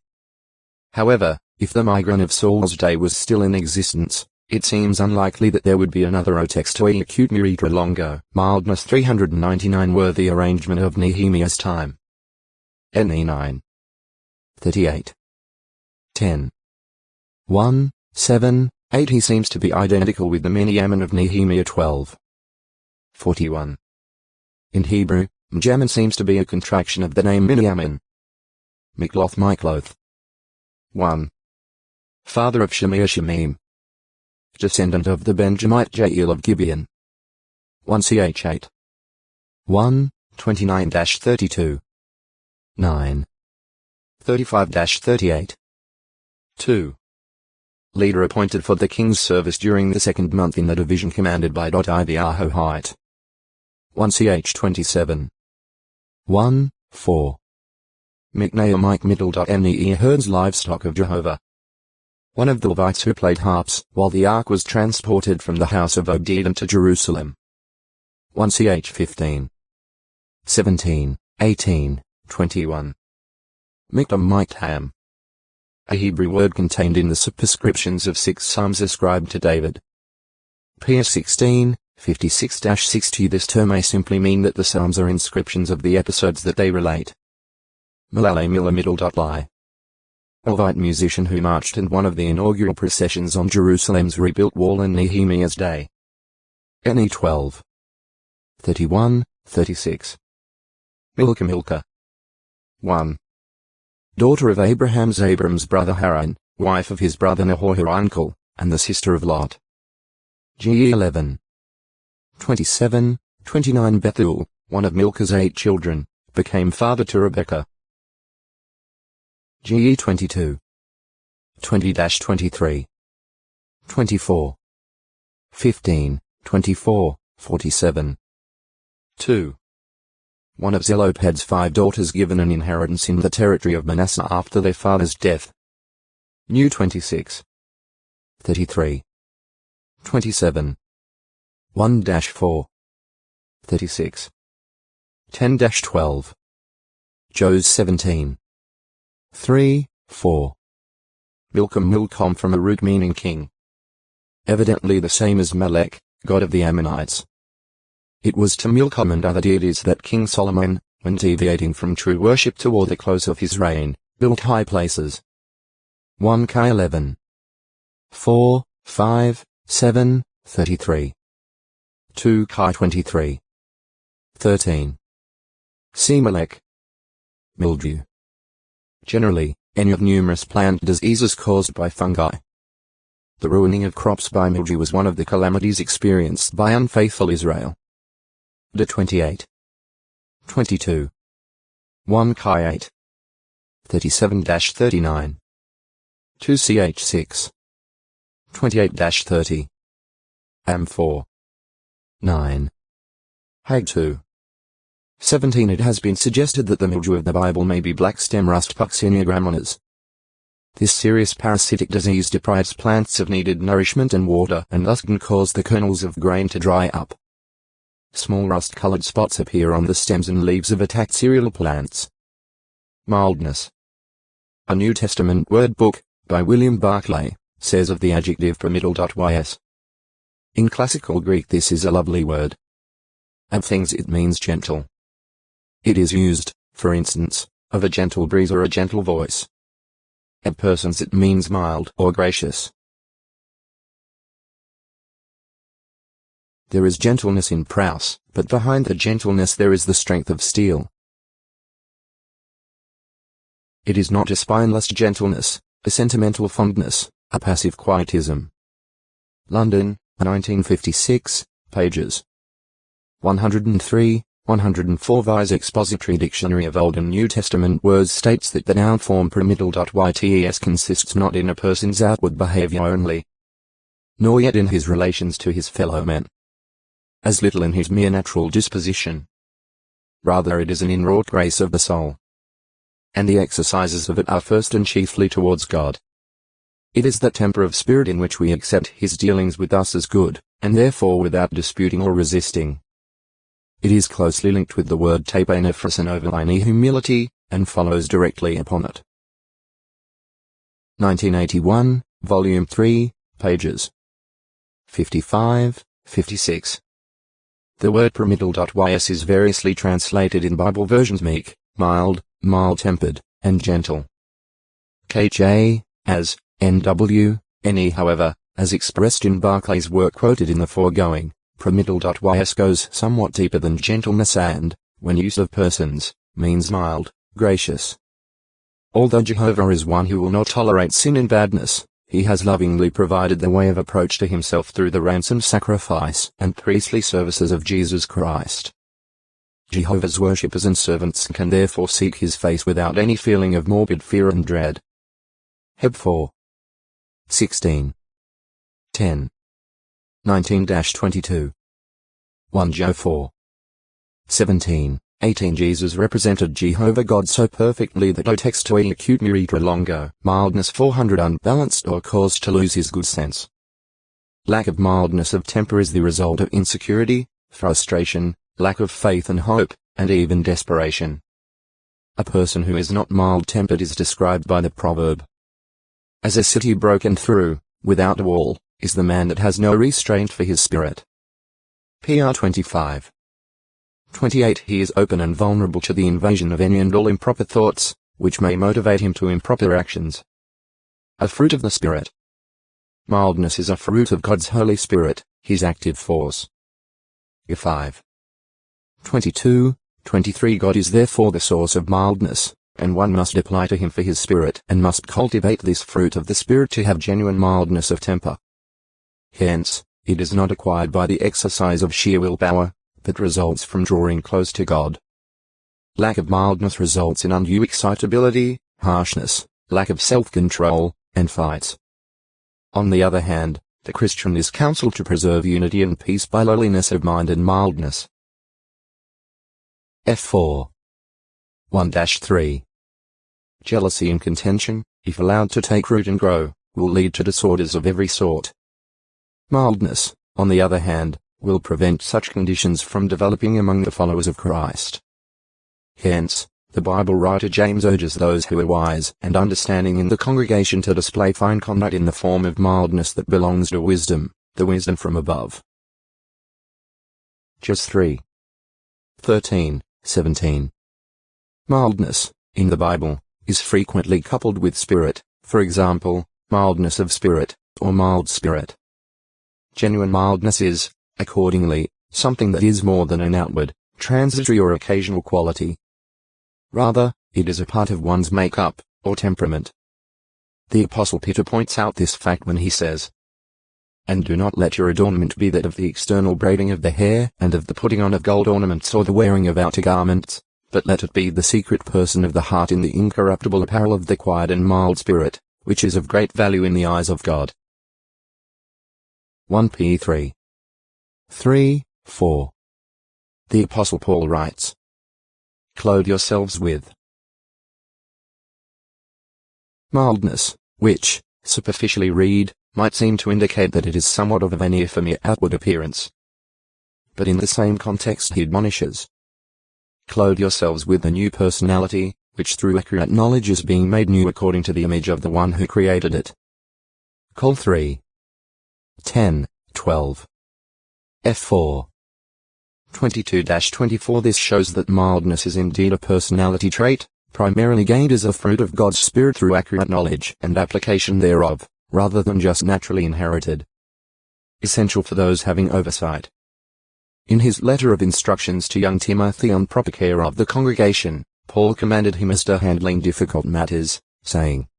However, if the Migron of Saul's day was still in existence, it seems unlikely that there would be another Otex to a acute Muritra Longo, mildness 399 worthy arrangement of Nehemiah's time. NE 9. 38. 10. 1, 7, 8 He seems to be identical with the Minyamin of Nehemiah 12. 41. In Hebrew, Mjamin seems to be a contraction of the name Miniamin. Mikloth Mikloth. 1. Father of Shemir Shemim. Descendant of the Benjamite Jael of Gibeon. 1 ch 8. 1, 29-32. 9. 35-38. 2. Leader appointed for the king's service during the second month in the division commanded by I the Ahohite. 1 ch 27. 1, 4. Miknea Mike Middle. Ne herds livestock of Jehovah. One of the Levites who played harps while the ark was transported from the house of Obed-Edom to Jerusalem. 1 ch 15. 17, 18, 21. Miktam Miktam. A Hebrew word contained in the superscriptions of 6 psalms ascribed to David. PS 16, 56-60. This term may simply mean that the psalms are inscriptions of the episodes that they relate. Malale Miller Middle. Lie. A Levite musician who marched in one of the inaugural processions on Jerusalem's rebuilt wall in Nehemiah's day. Ne 12. 31, 36. Milcah Milcah. 1. Daughter of Abram's brother Haran, wife of his brother Nahor her uncle, and the sister of Lot. Ge 11. 27, 29. Bethuel, one of Milcah's 8 children, became father to Rebekah. Ge 22. 20-23. 24. 15, 24, 47. 2. One of Zelophehad's 5 daughters given an inheritance in the territory of Manasseh after their father's death. New 26. 33. 27. 1-4. 36. 10-12. Jos 17. 3, 4. Milcom from a root meaning king. Evidently the same as Melech, god of the Ammonites. It was to Milcom and other deities that King Solomon, when deviating from true worship toward the close of his reign, built high places. 1 Chi 11. 4, 5, 7, 33. 2 Chi 23. 13. See Melech. Mildew. Generally, any of numerous plant diseases caused by fungi. The ruining of crops by mildew was one of the calamities experienced by unfaithful Israel. De 28. 22. 1 Chi 8. 37-39. 2 Ch 6. 28-30. Am 4. 9. Hag 2. 17. It has been suggested that the mildew of the Bible may be black stem rust Puccinia gramineans. This serious parasitic disease deprives plants of needed nourishment and water and thus can cause the kernels of grain to dry up. Small rust-colored spots appear on the stems and leaves of attacked cereal plants. Mildness. A New Testament Word Book, by William Barclay, says of the adjective pyramidal.ys. In classical Greek this is a lovely word. Of things it means gentle. It is used, for instance, of a gentle breeze or a gentle voice. Of persons it means mild or gracious. There is gentleness in prowess, but behind the gentleness there is the strength of steel. It is not a spineless gentleness, a sentimental fondness, a passive quietism. London, 1956, pages 103, 104. Vy's Expository Dictionary of Old and New Testament Words states that the noun form pyramidal.ytes consists not in a person's outward behavior only, nor yet in his relations to his fellow men, as little in his mere natural disposition. Rather it is an inwrought grace of the soul, and the exercises of it are first and chiefly towards God. It is that temper of spirit in which we accept his dealings with us as good, and therefore without disputing or resisting. It is closely linked with the word tapenephros and overline humility, and follows directly upon it. 1981, Volume 3, pages 55, 56. The word pyramidal.ys is variously translated in Bible versions meek, mild, mild-tempered, and gentle. KJ, as, NW, NE. However, as expressed in Barclay's work quoted in the foregoing, pyramidal.ys goes somewhat deeper than gentleness and, when used of persons, means mild, gracious. Although Jehovah is one who will not tolerate sin and badness, he has lovingly provided the way of approach to himself through the ransom sacrifice and priestly services of Jesus Christ. Jehovah's worshippers and servants can therefore seek his face without any feeling of morbid fear and dread. Heb 4. 16. 10. 19-22. 1 Joe 4. 17, 18. Jesus represented Jehovah God so perfectly that no text to acute miracle longo mildness 400 unbalanced or caused to lose his good sense. Lack of mildness of temper is the result of insecurity, frustration, lack of faith and hope, and even desperation. A person who is not mild-tempered is described by the proverb, as a city broken through, without a wall, is the man that has no restraint for his spirit. PR 25. 28. He is open and vulnerable to the invasion of any and all improper thoughts, which may motivate him to improper actions. A fruit of the Spirit. Mildness is a fruit of God's Holy Spirit, his active force. 5. 22, 23. God is therefore the source of mildness, and one must apply to him for his spirit and must cultivate this fruit of the Spirit to have genuine mildness of temper. Hence, it is not acquired by the exercise of sheer willpower, but results from drawing close to God. Lack of mildness results in undue excitability, harshness, lack of self-control, and fights. On the other hand, the Christian is counseled to preserve unity and peace by lowliness of mind and mildness. F4. 1-3. Jealousy and contention, if allowed to take root and grow, will lead to disorders of every sort. Mildness, on the other hand, will prevent such conditions from developing among the followers of Christ. Hence, the Bible writer James urges those who are wise and understanding in the congregation to display fine conduct in the form of mildness that belongs to wisdom, the wisdom from above. Just 3. 13, 17. Mildness, in the Bible, is frequently coupled with spirit, for example, mildness of spirit, or mild spirit. Genuine mildness is, accordingly, something that is more than an outward, transitory or occasional quality. Rather, it is a part of one's make-up, or temperament. The Apostle Peter points out this fact when he says, "And do not let your adornment be that of the external braiding of the hair and of the putting on of gold ornaments or the wearing of outer garments, but let it be the secret person of the heart in the incorruptible apparel of the quiet and mild spirit, which is of great value in the eyes of God." 1 P 3. 3, 4. The Apostle Paul writes, "Clothe yourselves with mildness," which, superficially read, might seem to indicate that it is somewhat of an ear for mere outward appearance. But in the same context he admonishes, "Clothe yourselves with the new personality, which through accurate knowledge is being made new according to the image of the one who created it." Col 3. 10, 12. F4. 22-24. This shows that mildness is indeed a personality trait, primarily gained as a fruit of God's Spirit through accurate knowledge and application thereof, rather than just naturally inherited. Essential for those having oversight. In his letter of instructions to young Timothy on proper care of the congregation, Paul commanded him as to handling difficult matters, saying,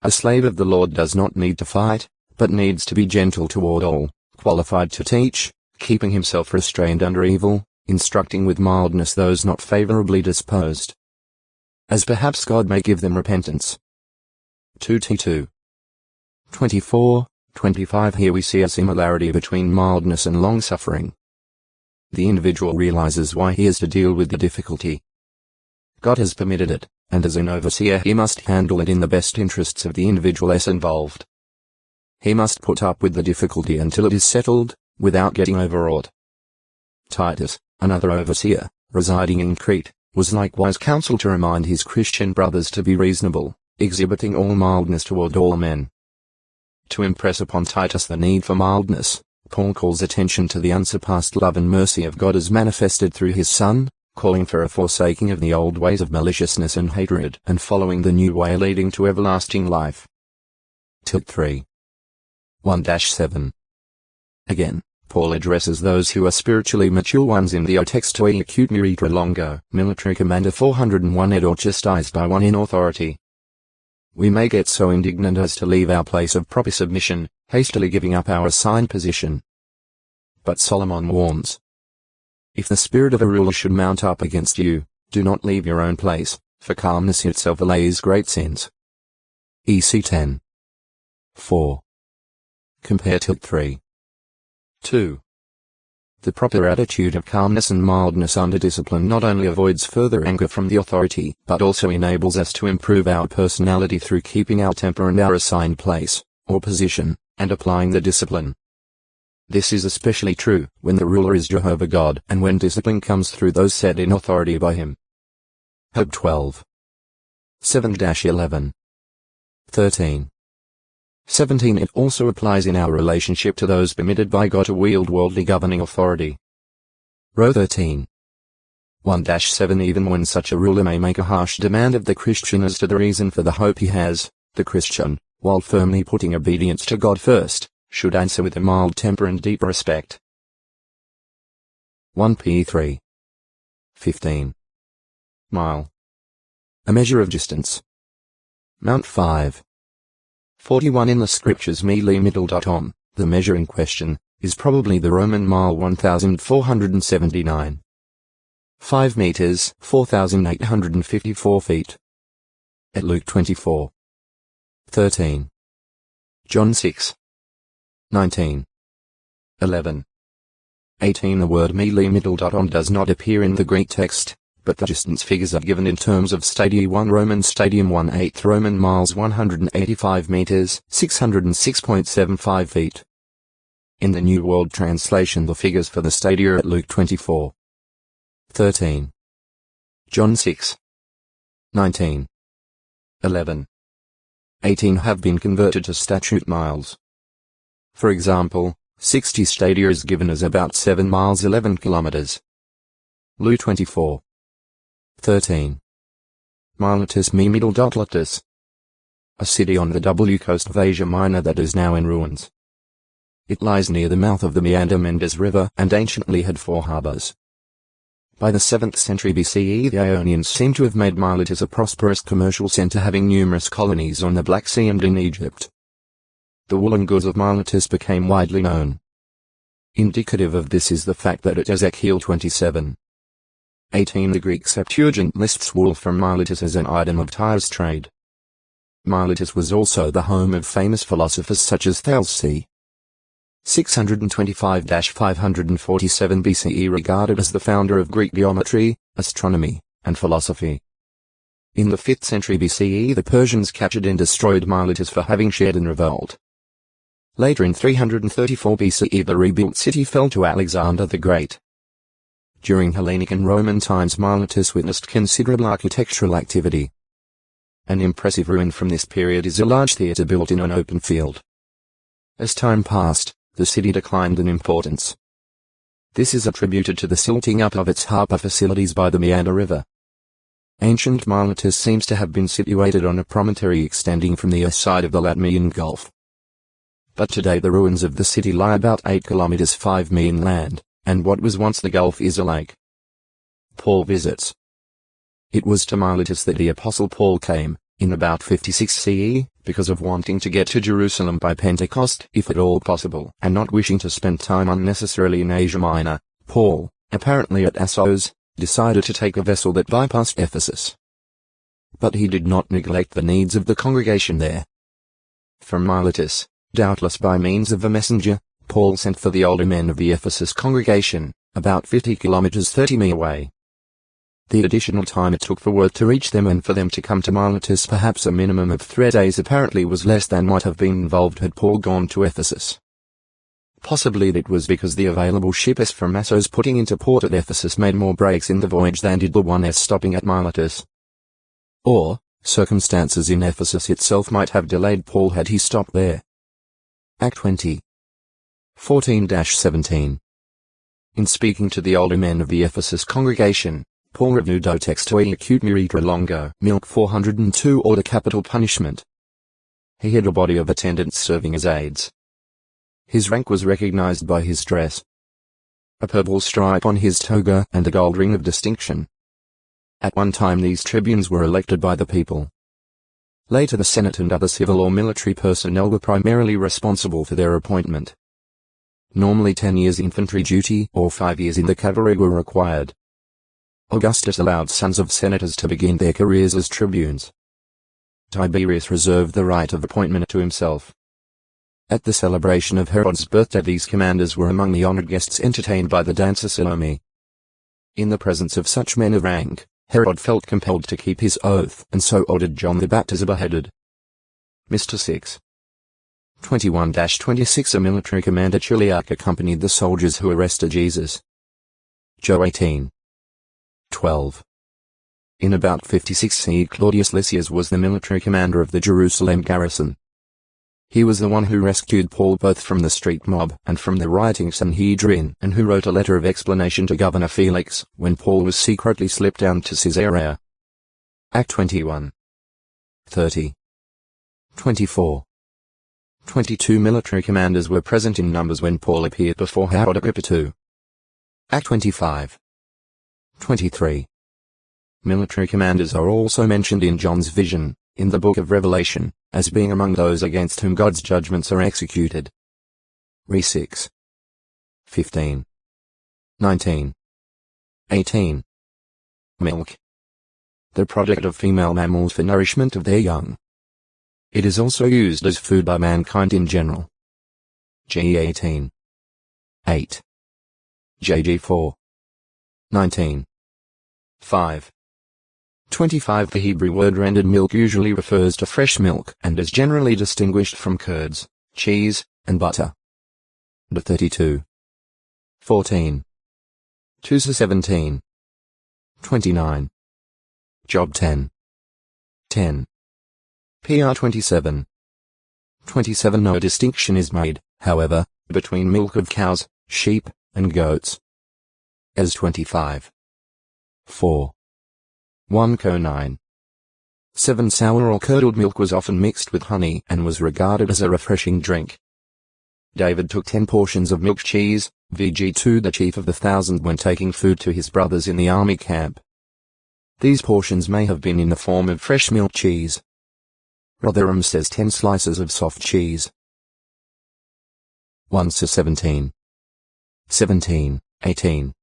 "A slave of the Lord does not need to fight, but needs to be gentle toward all, qualified to teach, keeping himself restrained under evil, instructing with mildness those not favorably disposed, as perhaps God may give them repentance." 2 T2. 24, 25. Here we see a similarity between mildness and long-suffering. The individual realizes why he is to deal with the difficulty. God has permitted it, and as an overseer he must handle it in the best interests of the individual involved. He must put up with the difficulty until it is settled, without getting overwrought. Titus, another overseer, residing in Crete, was likewise counseled to remind his Christian brothers to be reasonable, exhibiting all mildness toward all men. To impress upon Titus the need for mildness, Paul calls attention to the unsurpassed love and mercy of God as manifested through his Son, calling for a forsaking of the old ways of maliciousness and hatred and following the new way leading to everlasting life. 3. 1-7. Again, Paul addresses those who are spiritually mature ones in the O Textoi Acute Muritra Longo, Military Commander 401 ed or chastised by one in authority. We may get so indignant as to leave our place of proper submission, hastily giving up our assigned position. But Solomon warns, if the spirit of a ruler should mount up against you, do not leave your own place, for calmness itself allays great sins. EC 10. 4. Compare Tilt 3. 2. The proper attitude of calmness and mildness under discipline not only avoids further anger from the authority, but also enables us to improve our personality through keeping our temper and our assigned place, or position, and applying the discipline. This is especially true when the ruler is Jehovah God and when discipline comes through those set in authority by him. Job 12. 7-11. 13. 17. It also applies in our relationship to those permitted by God to wield worldly governing authority. Row 13. 1-7. Even when such a ruler may make a harsh demand of the Christian as to the reason for the hope he has, the Christian, while firmly putting obedience to God first, should answer with a mild temper and deep respect. 1 P 3. 15. Mile. A measure of distance. Mount 5. 41 in the scriptures middle. The measure in question is probably the Roman mile 1479. 5 meters, 4,854 feet. At Luke 24. 13. John 6. 19. 11. 18. The word middle. Does not appear in the Greek text, but the distance figures are given in terms of stadia 1 Roman stadium 1/8 Roman miles 185 meters, 606.75 feet. In the New World Translation the figures for the stadia at Luke 24. 13. John 6. 19. 11. 18 have been converted to statute miles. For example, 60 stadia is given as about 7 miles 11 kilometers. Luke 24. 13. Miletus me middle. A city on the W coast of Asia Minor that is now in ruins. It lies near the mouth of the Meander Mendes River and anciently had 4 harbors. By the 7th century BCE the Ionians seem to have made Miletus a prosperous commercial center having numerous colonies on the Black Sea and in Egypt. The woolen goods of Miletus became widely known. Indicative of this is the fact that at Ezekiel 27. 18 the Greek Septuagint lists wool from Miletus as an item of Tyre's trade. Miletus was also the home of famous philosophers such as Thales c. 625-547 BCE, regarded as the founder of Greek geometry, astronomy, and philosophy. In the 5th century BCE the Persians captured and destroyed Miletus for having shared in revolt. Later in 334 BCE the rebuilt city fell to Alexander the Great. During Hellenic and Roman times Miletus witnessed considerable architectural activity. An impressive ruin from this period is a large theatre built in an open field. As time passed, the city declined in importance. This is attributed to the silting up of its harbour facilities by the Meander River. Ancient Miletus seems to have been situated on a promontory extending from the east side of the Latmian Gulf. But today the ruins of the city lie about 8 kilometers 5 mi inland, and what was once the Gulf is a lake. Paul visits. It was to Miletus that the Apostle Paul came, in about 56 CE, because of wanting to get to Jerusalem by Pentecost if at all possible, and not wishing to spend time unnecessarily in Asia Minor. Paul, apparently at Assos, decided to take a vessel that bypassed Ephesus. But he did not neglect the needs of the congregation there. From Miletus, doubtless by means of a messenger, Paul sent for the older men of the Ephesus congregation, about 50 kilometers 30 mi away. The additional time it took for word to reach them and for them to come to Miletus, perhaps a minimum of 3 days, apparently was less than might have been involved had Paul gone to Ephesus. Possibly that was because the available ships from Assos putting into port at Ephesus made more breaks in the voyage than did the ones stopping at Miletus. Or, circumstances in Ephesus itself might have delayed Paul had he stopped there. Act 20. 14-17. In speaking to the older men of the Ephesus congregation, Paul reviewed O Textoi Acute Muritra Longo, Milk 402 order capital punishment. He had a body of attendants serving as aides. His rank was recognized by his dress. A purple stripe on his toga and a gold ring of distinction. At one time these tribunes were elected by the people. Later the Senate and other civil or military personnel were primarily responsible for their appointment. Normally 10 years infantry duty or 5 years in the cavalry were required. Augustus allowed sons of senators to begin their careers as tribunes. Tiberius reserved the right of appointment to himself. At the celebration of Herod's birthday these commanders were among the honored guests entertained by the dancer Salome. In the presence of such men of rank, Herod felt compelled to keep his oath and so ordered John the Baptist beheaded. Mr. 6. 21-26 A military commander Chiliac accompanied the soldiers who arrested Jesus. Joe 18. 12. In about 56 CE Claudius Lysias was the military commander of the Jerusalem garrison. He was the one who rescued Paul both from the street mob and from the rioting Sanhedrin, and who wrote a letter of explanation to Governor Felix when Paul was secretly slipped down to Caesarea. Act 21. 30. 24. 22 military commanders were present in numbers when Paul appeared before Herod Agrippa II. Act 25. 23. Military commanders are also mentioned in John's vision, in the book of Revelation, as being among those against whom God's judgments are executed. Re 6. 15. 19. 18. Milk. The product of female mammals for nourishment of their young. It is also used as food by mankind in general. G 18. 8. JG 4. 19. 5. 25 The Hebrew word rendered milk usually refers to fresh milk and is generally distinguished from curds, cheese, and butter. The 32. 14. 2 to 17. 29. Job 10. 10. PR 27. 27 No distinction is made, however, between milk of cows, sheep, and goats. As 25. 4. 1 Co 9. 7 Sour or curdled milk was often mixed with honey and was regarded as a refreshing drink. David took 10 portions of milk cheese, VG to the chief of the 1,000 when taking food to his brothers in the army camp. These portions may have been in the form of fresh milk cheese. Rotherham says 10 slices of soft cheese. 1 to 17. 17, 18.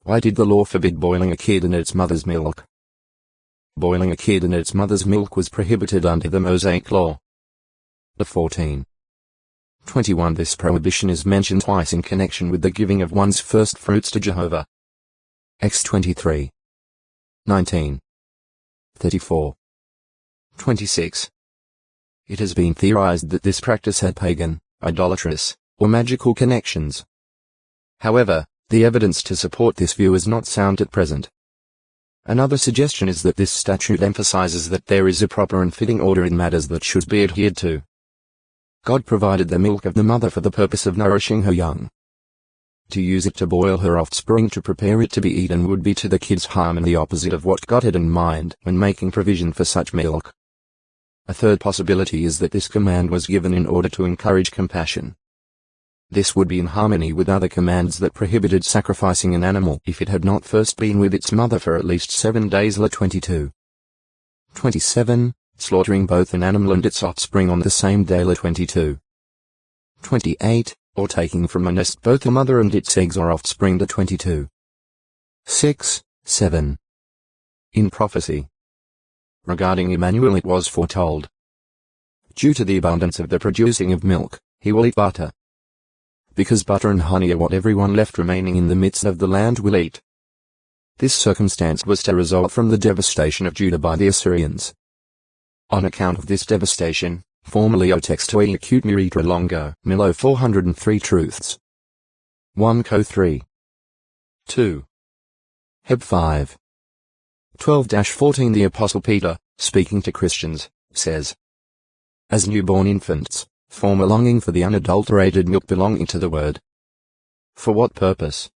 Why did the law forbid boiling a kid in its mother's milk? Boiling a kid in its mother's milk was prohibited under the Mosaic Law. The 14. 21 This prohibition is mentioned twice in connection with the giving of one's first fruits to Jehovah. X 23. 19. 34. 26. It has been theorized that this practice had pagan, idolatrous, or magical connections. However, the evidence to support this view is not sound at present. Another suggestion is that this statute emphasizes that there is a proper and fitting order in matters that should be adhered to. God provided the milk of the mother for the purpose of nourishing her young. To use it to boil her offspring to prepare it to be eaten would be to the kid's harm and the opposite of what God had in mind when making provision for such milk. A third possibility is that this command was given in order to encourage compassion. This would be in harmony with other commands that prohibited sacrificing an animal if it had not first been with its mother for at least 7 days. La 22. 27. Slaughtering both an animal and its offspring on the same day. La 22. 28. Or taking from a nest both a mother and its eggs or offspring. La 22. 6, 7. In prophecy. Regarding Emmanuel it was foretold. Due to the abundance of the producing of milk, he will eat butter. Because butter and honey are what everyone left remaining in the midst of the land will eat. This circumstance was to result from the devastation of Judah by the Assyrians. On account of this devastation, formerly o textoi acute miritra longo, Milo 403 truths. 1 Co 3. 2. Heb 5. 12-14 The Apostle Peter, speaking to Christians, says, as newborn infants, form a longing for the unadulterated milk belonging to the Word. For what purpose?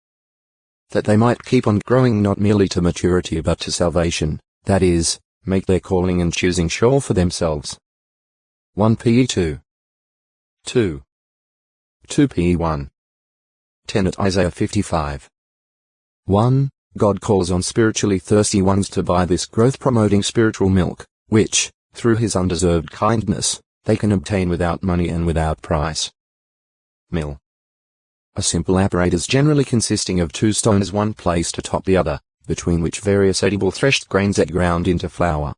That they might keep on growing not merely to maturity but to salvation, that is, make their calling and choosing sure for themselves. 1 Pe 2. 2. 2p1. 10 at Isaiah 55. 1. God calls on spiritually thirsty ones to buy this growth-promoting spiritual milk, which, through his undeserved kindness, they can obtain without money and without price. Mill. A simple apparatus generally consisting of two stones one placed atop the other, between which various edible threshed grains are ground into flour.